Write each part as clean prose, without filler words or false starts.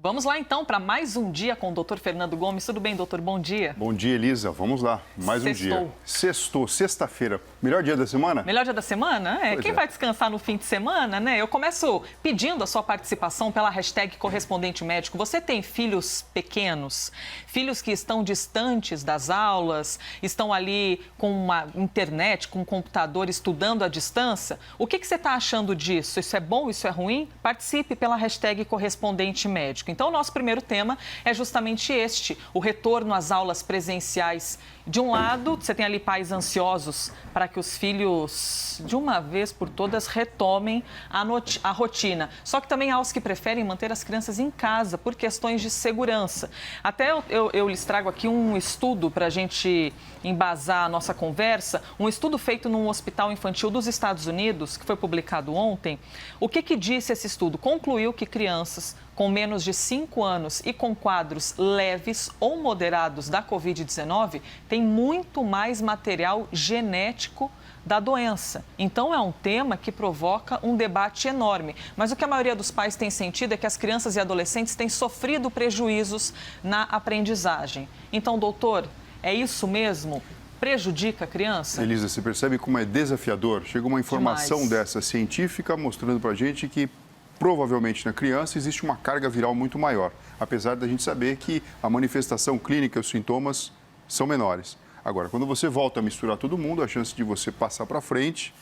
Vamos lá então para mais um dia com o doutor Fernando Gomes. Tudo bem, doutor? Bom dia. Bom dia, Elisa. Vamos lá. Mais um dia. Sextou, sexta-feira. Melhor dia da semana? Melhor dia da semana? Quem vai descansar no fim de semana, né? Eu começo pedindo a sua participação pela hashtag Correspondente Médico. Você tem filhos pequenos? Filhos que estão distantes das aulas, estão ali com uma internet, com um computador, estudando à distância? O que você está achando disso? Isso é bom? Isso é ruim? Participe pela hashtag Correspondente Médico. Então, o nosso primeiro tema é justamente este, o retorno às aulas presenciais. De um lado, você tem ali pais ansiosos para que os filhos, de uma vez por todas, retomem a rotina. Só que também há os que preferem manter as crianças em casa por questões de segurança. Até eu lhes trago aqui um estudo para a gente embasar a nossa conversa, um estudo feito num hospital infantil dos Estados Unidos, que foi publicado ontem. O que disse esse estudo? Concluiu que crianças com menos de 5 anos e com quadros leves ou moderados da Covid-19 têm muito mais material genético da doença. Então, é um tema que provoca um debate enorme. Mas o que a maioria dos pais tem sentido é que as crianças e adolescentes têm sofrido prejuízos na aprendizagem. Então, doutor, é isso mesmo? Prejudica a criança? Elisa, você percebe como é desafiador? Chega uma informação dessa científica mostrando para a gente que provavelmente na criança existe uma carga viral muito maior, apesar da gente saber que a manifestação clínica e os sintomas são menores. Agora, quando você volta a misturar todo mundo, a chance de você passar para frente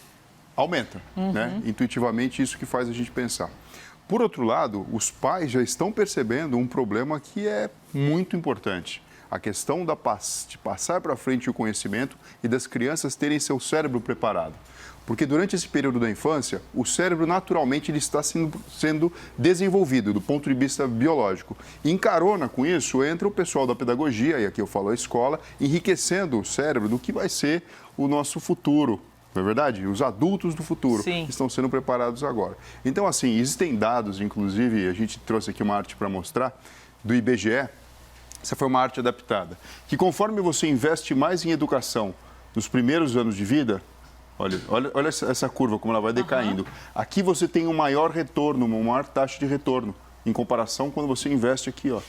aumenta, né? Intuitivamente, isso que faz a gente pensar. Por outro lado, os pais já estão percebendo um problema que é muito importante. A questão de passar para frente o conhecimento e das crianças terem seu cérebro preparado. Porque durante esse período da infância, o cérebro naturalmente ele está sendo desenvolvido do ponto de vista biológico. E em carona com isso, entra o pessoal da pedagogia, e aqui eu falo a escola, enriquecendo o cérebro do que vai ser o nosso futuro. Não é verdade? Os adultos do futuro estão sendo preparados agora. Então, assim, existem dados, inclusive, a gente trouxe aqui uma arte para mostrar, do IBGE, essa foi uma arte adaptada, que conforme você investe mais em educação nos primeiros anos de vida, olha essa curva, como ela vai decaindo. Aqui você tem um maior retorno, uma maior taxa de retorno, em comparação quando você investe aqui, ó,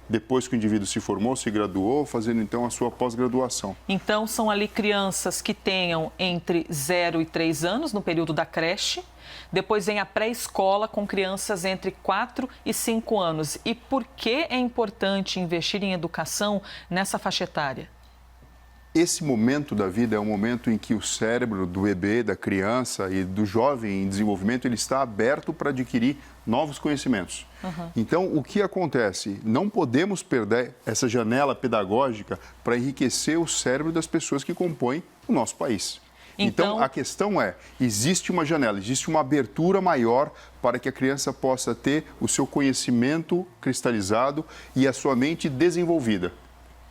depois que o indivíduo se formou, se graduou, fazendo então a sua pós-graduação. Então, são ali crianças que tenham entre 0 e 3 anos, no período da creche. Depois vem a pré-escola com crianças entre 4 e 5 anos. E por que é importante investir em educação nessa faixa etária? Esse momento da vida é um momento em que o cérebro do bebê, da criança e do jovem em desenvolvimento, ele está aberto para adquirir novos conhecimentos. Então, o que acontece? Não podemos perder essa janela pedagógica para enriquecer o cérebro das pessoas que compõem o nosso país. Então, a questão é, existe uma janela, existe uma abertura maior para que a criança possa ter o seu conhecimento cristalizado e a sua mente desenvolvida.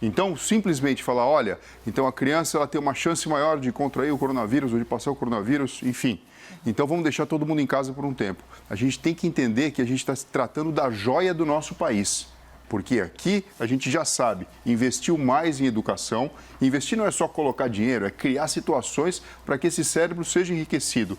Então, simplesmente falar, olha, então a criança ela tem uma chance maior de contrair o coronavírus ou de passar o coronavírus, enfim. Então, vamos deixar todo mundo em casa por um tempo. A gente tem que entender que a gente está se tratando da joia do nosso país. Porque aqui a gente já sabe, investiu mais em educação. Investir não é só colocar dinheiro, é criar situações para que esse cérebro seja enriquecido.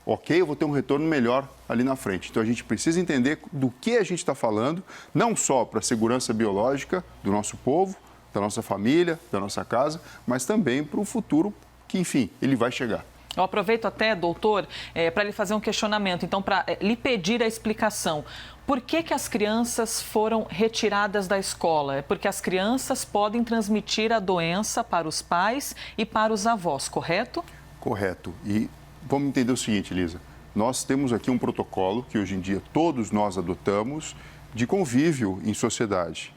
Ok, eu vou ter um retorno melhor ali na frente. Então a gente precisa entender do que a gente está falando, não só para a segurança biológica do nosso povo, da nossa família, da nossa casa, mas também para o futuro que, enfim, ele vai chegar. Eu aproveito até, doutor, para lhe fazer um questionamento, então, para lhe pedir a explicação. Por que as crianças foram retiradas da escola? É porque as crianças podem transmitir a doença para os pais e para os avós, correto? Correto. E vamos entender o seguinte, Elisa. Nós temos aqui um protocolo que hoje em dia todos nós adotamos de convívio em sociedade.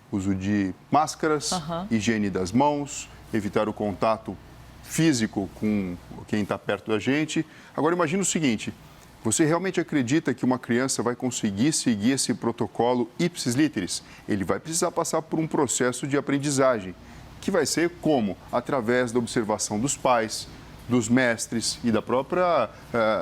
Uso de máscaras, higiene das mãos, evitar o contato físico com quem está perto da gente. Agora, imagine o seguinte, você realmente acredita que uma criança vai conseguir seguir esse protocolo ipsis literis? Ele vai precisar passar por um processo de aprendizagem, que vai ser como? Através da observação dos pais, dos mestres e da própria,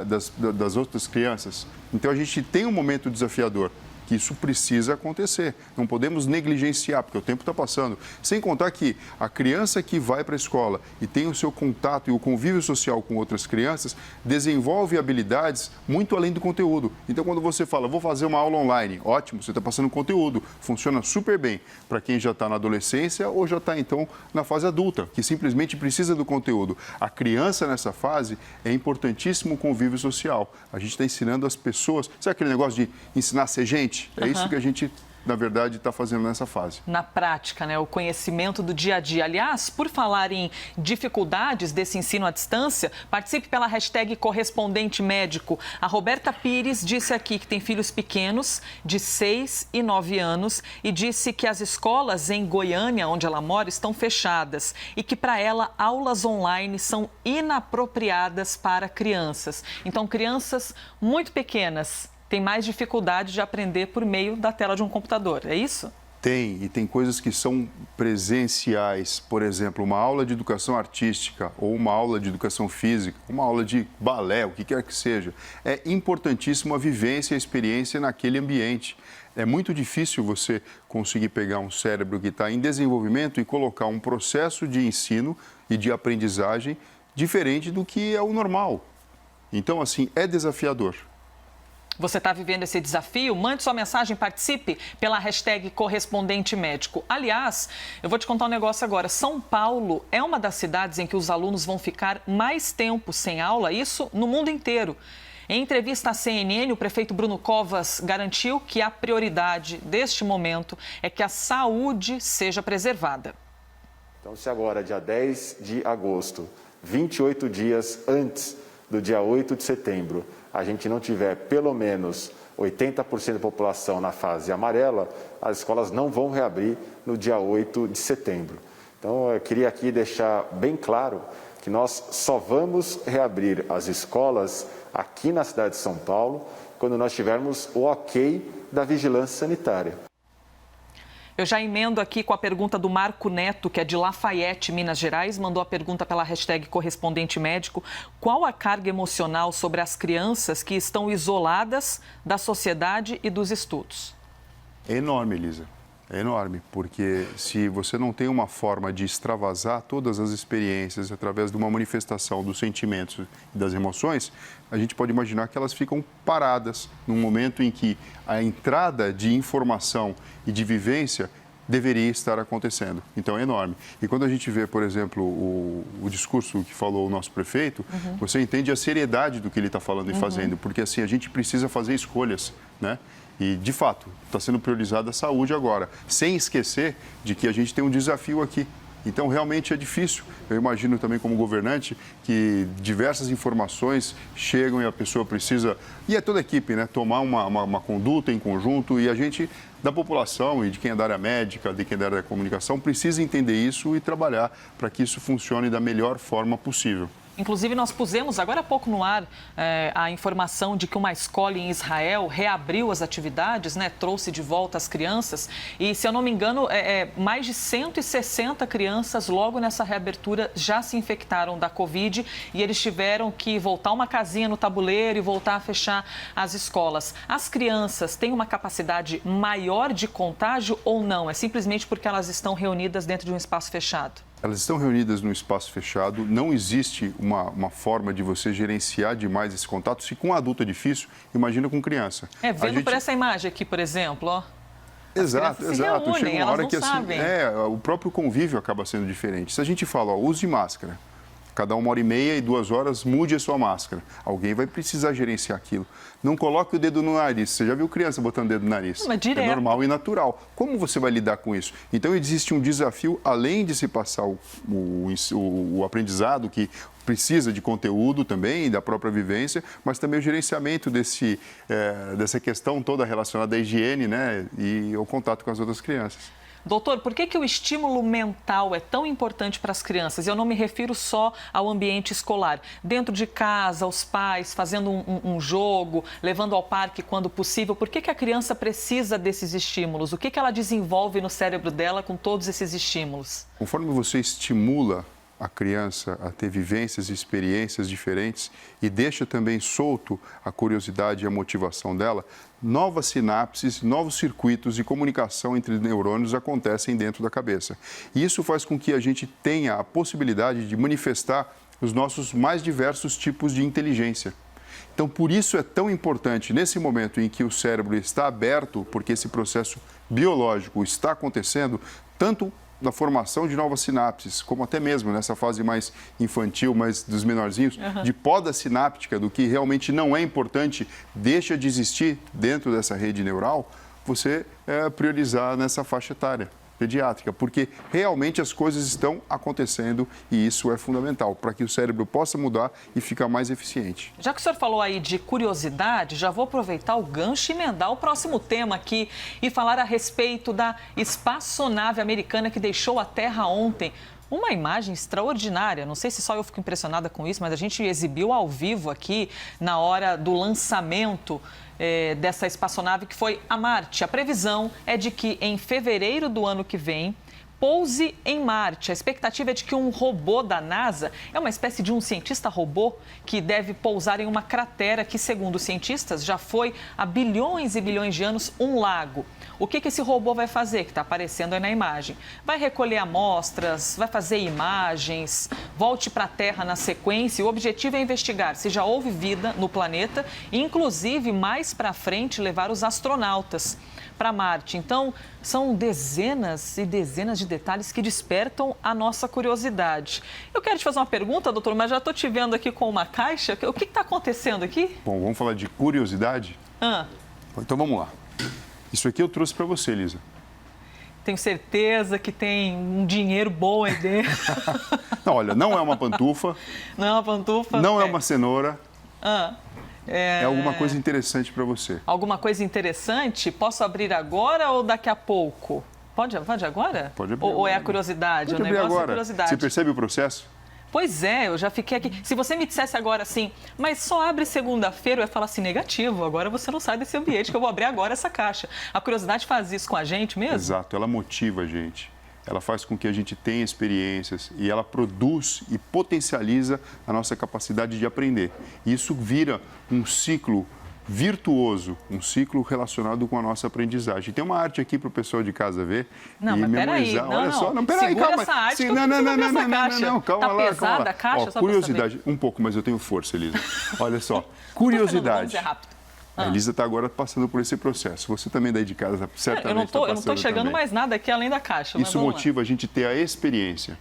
das outras crianças. Então, a gente tem um momento desafiador, que isso precisa acontecer. Não podemos negligenciar, porque o tempo está passando. Sem contar que a criança que vai para a escola e tem o seu contato e o convívio social com outras crianças, desenvolve habilidades muito além do conteúdo. Então, quando você fala, vou fazer uma aula online, ótimo, você está passando conteúdo, funciona super bem para quem já está na adolescência ou já está, então, na fase adulta, que simplesmente precisa do conteúdo. A criança, nessa fase, é importantíssimo o convívio social. A gente está ensinando as pessoas, sabe aquele negócio de ensinar a ser gente? É isso que a gente, na verdade, está fazendo nessa fase. Na prática, né? O conhecimento do dia a dia. Aliás, por falar em dificuldades desse ensino à distância, participe pela hashtag correspondente médico. A Roberta Pires disse aqui que tem filhos pequenos, de 6 e 9 anos, e disse que as escolas em Goiânia, onde ela mora, estão fechadas e que, para ela, aulas online são inapropriadas para crianças. Então, crianças muito pequenas tem mais dificuldade de aprender por meio da tela de um computador, é isso? Tem, e tem coisas que são presenciais. Por exemplo, uma aula de educação artística ou uma aula de educação física, uma aula de balé, o que quer que seja. É importantíssimo a vivência e a experiência naquele ambiente. É muito difícil você conseguir pegar um cérebro que está em desenvolvimento e colocar um processo de ensino e de aprendizagem diferente do que é o normal. Então, assim, é desafiador. Você está vivendo esse desafio? Mande sua mensagem, participe pela hashtag correspondente médico. Aliás, eu vou te contar um negócio agora. São Paulo é uma das cidades em que os alunos vão ficar mais tempo sem aula, isso no mundo inteiro. Em entrevista à CNN, o prefeito Bruno Covas garantiu que a prioridade deste momento é que a saúde seja preservada. Então, se agora, dia 10 de agosto, 28 dias antes do dia 8 de setembro, a gente não tiver pelo menos 80% da população na fase amarela, as escolas não vão reabrir no dia 8 de setembro. Então, eu queria aqui deixar bem claro que nós só vamos reabrir as escolas aqui na cidade de São Paulo quando nós tivermos o ok da vigilância sanitária. Eu já emendo aqui com a pergunta do Marco Neto, que é de Lafayette, Minas Gerais, mandou a pergunta pela hashtag correspondente médico. Qual a carga emocional sobre as crianças que estão isoladas da sociedade e dos estudos? É enorme, Elisa. É enorme, porque se você não tem uma forma de extravasar todas as experiências através de uma manifestação dos sentimentos e das emoções, a gente pode imaginar que elas ficam paradas num momento em que a entrada de informação e de vivência deveria estar acontecendo. Então, é enorme. E quando a gente vê, por exemplo, o discurso que falou o nosso prefeito, você entende a seriedade do que ele está falando e fazendo, porque assim, a gente precisa fazer escolhas, né? E, de fato, está sendo priorizada a saúde agora, sem esquecer de que a gente tem um desafio aqui. Então, realmente é difícil. Eu imagino também, como governante, que diversas informações chegam e a pessoa precisa, e é toda a equipe, né, tomar uma conduta em conjunto, e a gente, da população e de quem é da área médica, de quem é da área da comunicação, precisa entender isso e trabalhar para que isso funcione da melhor forma possível. Inclusive, nós pusemos agora há pouco no ar a informação de que uma escola em Israel reabriu as atividades, né, trouxe de volta as crianças. E, se eu não me engano, mais de 160 crianças, logo nessa reabertura, já se infectaram da Covid e eles tiveram que voltar uma casinha no tabuleiro e voltar a fechar as escolas. As crianças têm uma capacidade maior de contágio ou não? É simplesmente porque elas estão reunidas dentro de um espaço fechado? Elas estão reunidas num espaço fechado, não existe uma forma de você gerenciar demais esse contato. Se com adulto é difícil, imagina com criança. Vendo por essa imagem aqui, por exemplo, ó. Exato. Reúnem, chega uma hora que sabem. o próprio convívio acaba sendo diferente. Se a gente fala, use máscara, cada 1h30 e 2 horas mude a sua máscara. Alguém vai precisar gerenciar aquilo. Não coloque o dedo no nariz. Você já viu criança botando o dedo no nariz? Mas direto. É normal e natural. Como você vai lidar com isso? Então, existe um desafio, além de se passar o aprendizado, que precisa de conteúdo também, da própria vivência, mas também o gerenciamento dessa questão toda relacionada à higiene, né, e ao contato com as outras crianças. Doutor, por que o estímulo mental é tão importante para as crianças? Eu não me refiro só ao ambiente escolar. Dentro de casa, os pais fazendo um jogo, levando ao parque quando possível. Por que a criança precisa desses estímulos? O que ela desenvolve no cérebro dela com todos esses estímulos? Conforme você estimula a criança a ter vivências e experiências diferentes e deixa também solto a curiosidade e a motivação dela, novas sinapses, novos circuitos de comunicação entre neurônios acontecem dentro da cabeça. E isso faz com que a gente tenha a possibilidade de manifestar os nossos mais diversos tipos de inteligência. Então, por isso é tão importante, nesse momento em que o cérebro está aberto, porque esse processo biológico está acontecendo, tanto na formação de novas sinapses, como até mesmo nessa fase mais infantil, mais dos menorzinhos, de poda sináptica, do que realmente não é importante, deixa de existir dentro dessa rede neural, você priorizar nessa faixa etária pediátrica, porque realmente as coisas estão acontecendo e isso é fundamental para que o cérebro possa mudar e ficar mais eficiente. Já que o senhor falou aí de curiosidade, já vou aproveitar o gancho e emendar o próximo tema aqui e falar a respeito da espaçonave americana que deixou a Terra ontem. Uma imagem extraordinária, não sei se só eu fico impressionada com isso, mas a gente exibiu ao vivo aqui na hora do lançamento dessa espaçonave que foi a Marte. A previsão é de que em fevereiro do ano que vem pouse em Marte. A expectativa é de que um robô da NASA, é uma espécie de um cientista robô, que deve pousar em uma cratera que, segundo os cientistas, já foi há bilhões e bilhões de anos um lago. O que esse robô vai fazer, que está aparecendo aí na imagem? Vai recolher amostras, vai fazer imagens, volte para a Terra na sequência. O objetivo é investigar se já houve vida no planeta e, inclusive, mais para frente, levar os astronautas para Marte. Então, são dezenas e dezenas de detalhes que despertam a nossa curiosidade. Eu quero te fazer uma pergunta, doutor, mas já estou te vendo aqui com uma caixa. O que está acontecendo aqui? Bom, vamos falar de curiosidade? Então, vamos lá. Isso aqui eu trouxe para você, Elisa. Tenho certeza que tem um dinheiro bom aí dentro. Não, olha, não é uma pantufa. Não é uma pantufa? Não é uma cenoura. É alguma coisa interessante para você. Alguma coisa interessante? Posso abrir agora ou daqui a pouco? Pode agora? Pode abrir. Ou é a curiosidade? Pode abrir agora. Você percebe o processo? Pois é, eu já fiquei aqui. Se você me dissesse agora assim, mas só abre segunda-feira, eu ia falar assim, negativo, agora você não sai desse ambiente que eu vou abrir agora essa caixa. A curiosidade faz isso com a gente mesmo? Exato, ela motiva a gente. Ela faz com que a gente tenha experiências e ela produz e potencializa a nossa capacidade de aprender. Isso vira um ciclo virtuoso, um ciclo relacionado com a nossa aprendizagem. Tem uma arte aqui para o pessoal de casa ver e memorizar. Olha só, não, peraí, calma. Essa arte Não, calma tá lá, pesada calma lá. A caixa, só curiosidade, um pouco, mas eu tenho força, Elisa. Olha só, curiosidade. Vamos ser rápido. A Elisa está agora passando por esse processo. Você também daí de casa certamente eu não estou enxergando também. mais nada aqui além da caixa. Isso motiva a gente a ter a experiência.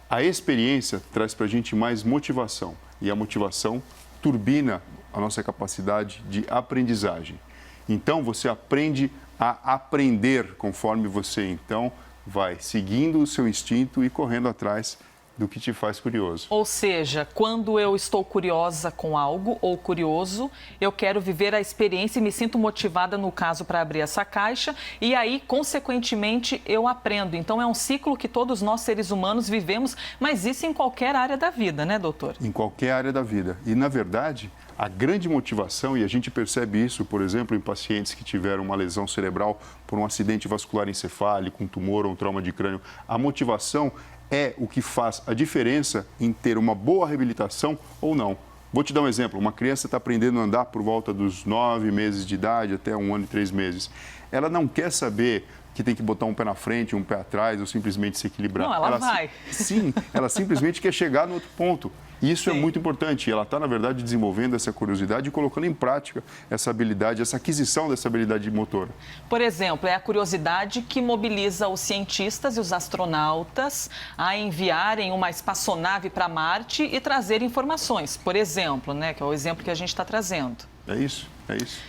A experiência traz para a gente mais motivação. E a motivação turbina a nossa capacidade de aprendizagem. Então, você aprende a aprender conforme você, então, vai seguindo o seu instinto e correndo atrás do que te faz curioso. Ou seja, quando eu estou curiosa com algo ou curioso, eu quero viver a experiência e me sinto motivada, no caso, para abrir essa caixa e aí, consequentemente, eu aprendo. Então, é um ciclo que todos nós, seres humanos, vivemos, mas isso em qualquer área da vida, né, doutor? Em qualquer área da vida. E, na verdade, a grande motivação, e a gente percebe isso, por exemplo, em pacientes que tiveram uma lesão cerebral por um acidente vascular encefálico, um tumor ou um trauma de crânio, a motivação é o que faz a diferença em ter uma boa reabilitação ou não. Vou te dar um exemplo. Uma criança está aprendendo a andar por volta dos 9 meses de idade até 1 ano e 3 meses. Ela não quer saber que tem que botar um pé na frente, um pé atrás ou simplesmente se equilibrar. Não, ela vai. Sim, ela simplesmente quer chegar no outro ponto. E isso Sim. é muito importante. Ela está, na verdade, desenvolvendo essa curiosidade e colocando em prática essa habilidade, essa aquisição dessa habilidade motora. Por exemplo, é a curiosidade que mobiliza os cientistas e os astronautas a enviarem uma espaçonave para Marte e trazer informações. Por exemplo, né, que é o exemplo que a gente está trazendo. É isso, é isso.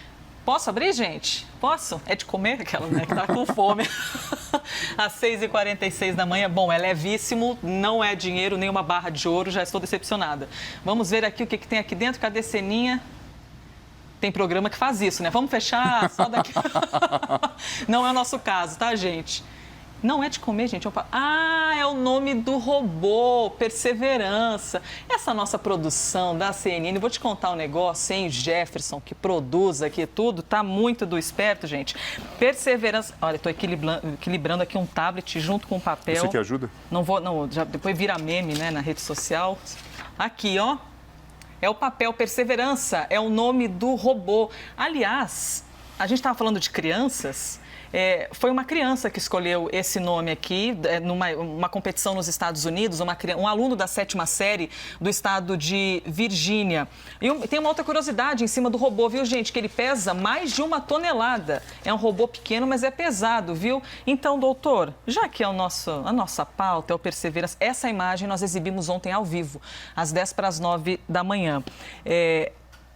Posso abrir, gente? Posso? É de comer aquela, né, que tá com fome. Às 6h46 da manhã. Bom, é levíssimo, não é dinheiro, nem uma barra de ouro, já estou decepcionada. Vamos ver aqui o que tem aqui dentro. Cadê Ceninha? Tem programa que faz isso, né? Vamos fechar só daqui. Não é o nosso caso, tá, gente? Não é de comer, gente. É o nome do robô, Perseverança. Essa nossa produção da CNN, vou te contar um negócio, hein, Jefferson, que produz aqui tudo, tá muito do esperto, gente. Perseverança. Olha, estou equilibrando aqui um tablet junto com um papel. Você que ajuda? Não, já depois vira meme, né, na rede social. Aqui, ó. É o papel Perseverança, é o nome do robô. Aliás, a gente estava falando de crianças. Foi uma criança que escolheu esse nome aqui, numa competição nos Estados Unidos, um aluno da 7ª série do estado de Virgínia. E tem uma outra curiosidade em cima do robô, viu, gente? Que ele pesa mais de 1 tonelada. É um robô pequeno, mas é pesado, viu? Então, doutor, já que a nossa pauta é o Perseverança, essa imagem nós exibimos ontem ao vivo, às 10:50 da manhã.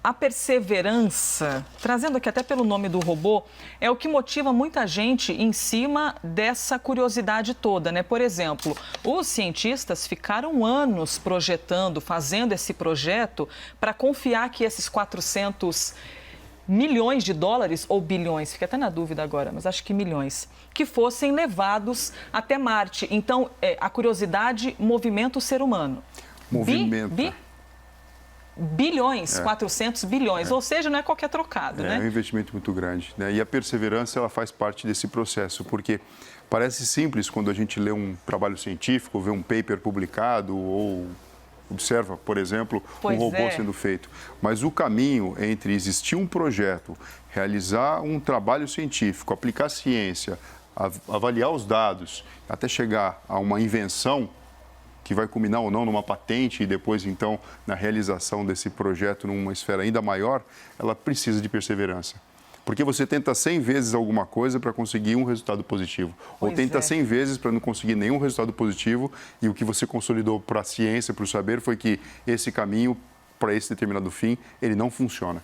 A perseverança, trazendo aqui até pelo nome do robô, é o que motiva muita gente em cima dessa curiosidade toda, né? Por exemplo, os cientistas ficaram anos projetando, fazendo esse projeto para confiar que esses 400 milhões de dólares ou bilhões, fiquei até na dúvida agora, mas acho que milhões, que fossem levados até Marte. Então, a curiosidade movimenta o ser humano. Movimenta. Bilhões, 400 bilhões, ou seja, não é qualquer trocado, né? É um investimento muito grande, né? E a perseverança, ela faz parte desse processo, porque parece simples quando a gente lê um trabalho científico, vê um paper publicado ou observa, por exemplo, um robô sendo feito. Mas o caminho entre existir um projeto, realizar um trabalho científico, aplicar ciência, avaliar os dados, até chegar a uma invenção, que vai culminar ou não numa patente e depois, então, na realização desse projeto numa esfera ainda maior, ela precisa de perseverança. Porque você tenta 100 vezes alguma coisa para conseguir um resultado positivo. Ou tenta 100 vezes para não conseguir nenhum resultado positivo e o que você consolidou para a ciência, para o saber, foi que esse caminho, para esse determinado fim, ele não funciona.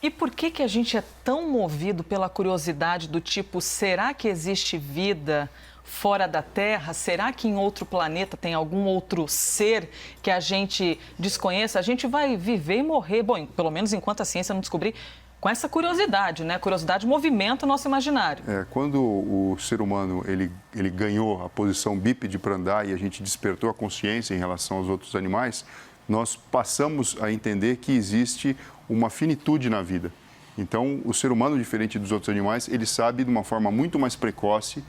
E por que a gente é tão movido pela curiosidade do tipo, será que existe vida fora da Terra? Será que em outro planeta tem algum outro ser que a gente desconheça? A gente vai viver e morrer, bom, pelo menos enquanto a ciência não descobrir, com essa curiosidade, né? A curiosidade movimenta o nosso imaginário. Quando o ser humano ele ganhou a posição bípede para andar e a gente despertou a consciência em relação aos outros animais, nós passamos a entender que existe uma finitude na vida. Então, o ser humano, diferente dos outros animais, ele sabe de uma forma muito mais precoce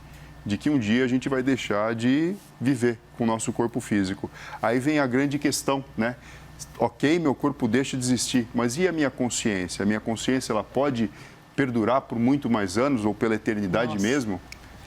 de que um dia a gente vai deixar de viver com o nosso corpo físico. Aí vem a grande questão, né? Ok, meu corpo deixa de existir, mas e a minha consciência? A minha consciência, ela pode perdurar por muito mais anos ou pela eternidade mesmo?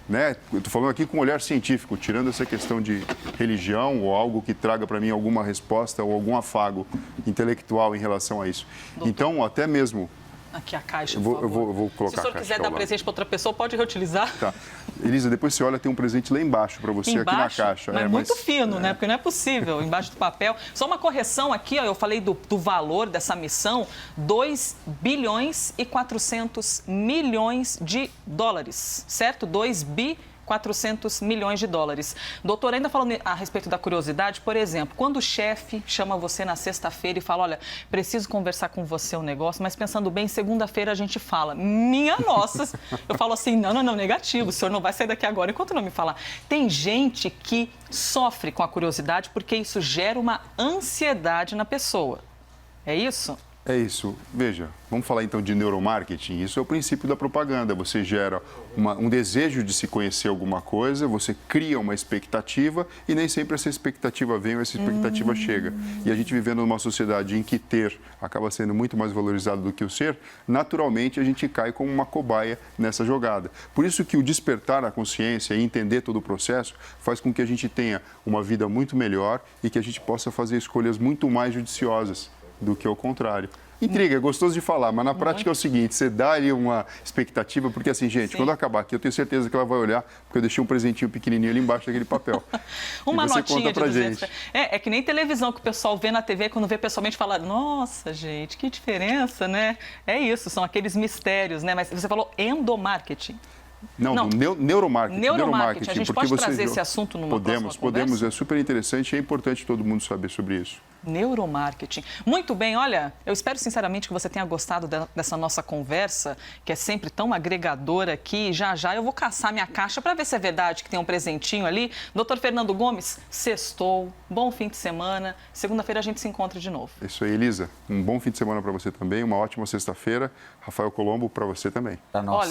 Né? Eu estou falando aqui com um olhar científico, tirando essa questão de religião ou algo que traga para mim alguma resposta ou algum afago intelectual em relação a isso. Doutor, então, até mesmo... Aqui a caixa, eu vou colocar a caixa. Se o senhor quiser dar presente para outra pessoa, pode reutilizar. Tá. Elisa, depois você olha, tem um presente lá embaixo para você, aqui na caixa. Mas muito fino, né? Porque não é possível, embaixo do papel. Só uma correção aqui, ó, eu falei do valor dessa missão, 2 bilhões e 400 milhões de dólares, certo? 2 bi 400 milhões de dólares. Doutor, ainda falando a respeito da curiosidade, por exemplo, quando o chefe chama você na sexta-feira e fala, olha, preciso conversar com você um negócio, mas pensando bem, segunda-feira a gente fala. Minha nossa! Eu falo assim, não, negativo, o senhor não vai sair daqui agora enquanto não me falar. Tem gente que sofre com a curiosidade porque isso gera uma ansiedade na pessoa. É isso? É isso. Veja, vamos falar então de neuromarketing. Isso é o princípio da propaganda. Você gera um desejo de se conhecer alguma coisa, você cria uma expectativa e nem sempre essa expectativa vem ou essa expectativa chega. E a gente vivendo numa sociedade em que ter acaba sendo muito mais valorizado do que o ser, naturalmente a gente cai como uma cobaia nessa jogada. Por isso que o despertar a consciência e entender todo o processo faz com que a gente tenha uma vida muito melhor e que a gente possa fazer escolhas muito mais judiciosas do que o contrário. Intriga, é gostoso de falar, mas na prática é o seguinte, você dá ali uma expectativa, porque assim, gente, quando acabar aqui, eu tenho certeza que ela vai olhar, porque eu deixei um presentinho pequenininho ali embaixo daquele papel. Uma notinha de 200. É que nem televisão que o pessoal vê na TV, quando vê pessoalmente, fala, nossa, gente, que diferença, né? É isso, são aqueles mistérios, né? Mas você falou endomarketing. Não. Neuromarketing. A gente pode trazer esse assunto numa próxima conversa? Podemos, é super interessante e é importante todo mundo saber sobre isso. Neuromarketing. Muito bem, olha, eu espero sinceramente que você tenha gostado dessa nossa conversa, que é sempre tão agregadora aqui. Já já eu vou caçar minha caixa para ver se é verdade que tem um presentinho ali. Dr. Fernando Gomes, sextou, bom fim de semana. Segunda-feira a gente se encontra de novo. Isso aí, Elisa. Um bom fim de semana para você também, uma ótima sexta-feira. Rafael Colombo, para você também. Para nós. Olha,